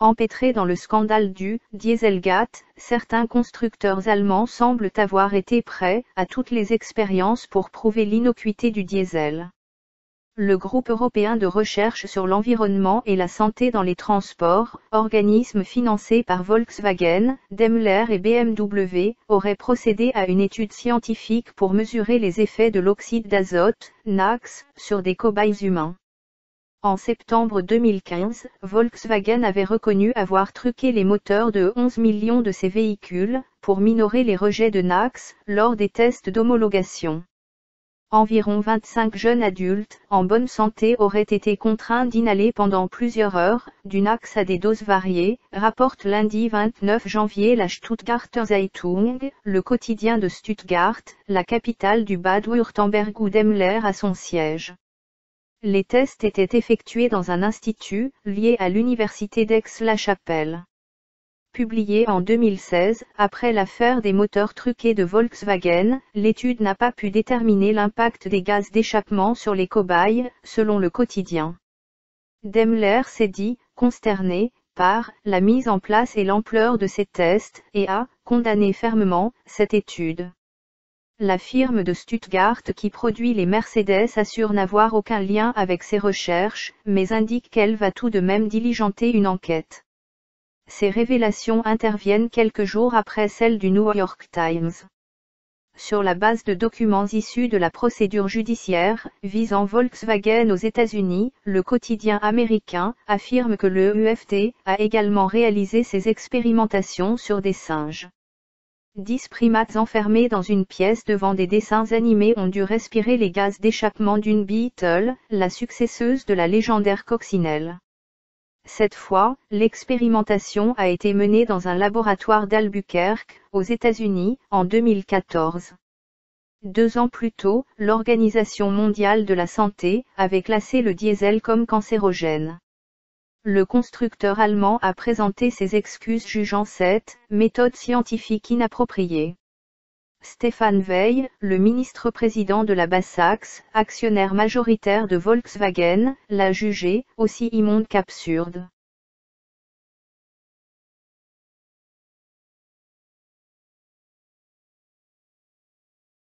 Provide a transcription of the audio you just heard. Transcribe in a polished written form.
Empêtrés dans le scandale du « Dieselgate », certains constructeurs allemands semblent avoir été prêts à toutes les expériences pour prouver l'innocuité du diesel. Le groupe européen de recherche sur l'environnement et la santé dans les transports, organisme financé par Volkswagen, Daimler et BMW, aurait procédé à une étude scientifique pour mesurer les effets de l'oxyde d'azote, NOx, sur des cobayes humains. En septembre 2015, Volkswagen avait reconnu avoir truqué les moteurs de 11 millions de ses véhicules, pour minorer les rejets de NOx, lors des tests d'homologation. Environ 25 jeunes adultes, en bonne santé auraient été contraints d'inhaler pendant plusieurs heures, du NOx à des doses variées, rapporte lundi 29 janvier la Stuttgarter Zeitung, le quotidien de Stuttgart, la capitale du Bade-Württemberg où Daimler a son siège. Les tests étaient effectués dans un institut, lié à l'université d'Aix-la-Chapelle. Publié en 2016, après l'affaire des moteurs truqués de Volkswagen, l'étude n'a pas pu déterminer l'impact des gaz d'échappement sur les cobayes, selon le quotidien. Daimler s'est dit « consterné » par la mise en place et l'ampleur de ces tests, et a condamné fermement cette étude. La firme de Stuttgart qui produit les Mercedes assure n'avoir aucun lien avec ces recherches, mais indique qu'elle va tout de même diligenter une enquête. Ces révélations interviennent quelques jours après celles du New York Times. Sur la base de documents issus de la procédure judiciaire visant Volkswagen aux États-Unis, le quotidien américain affirme que le UFT a également réalisé ses expérimentations sur des singes. 10 primates enfermés dans une pièce devant des dessins animés ont dû respirer les gaz d'échappement d'une Beetle, la successeuse de la légendaire coccinelle. Cette fois, l'expérimentation a été menée dans un laboratoire d'Albuquerque, aux États-Unis, en 2014. 2 ans plus tôt, l'Organisation mondiale de la santé avait classé le diesel comme cancérogène. Le constructeur allemand a présenté ses excuses jugeant cette méthode scientifique inappropriée. Stefan Weil, le ministre-président de la Basse-Saxe, actionnaire majoritaire de Volkswagen, l'a jugé aussi immonde qu'absurde.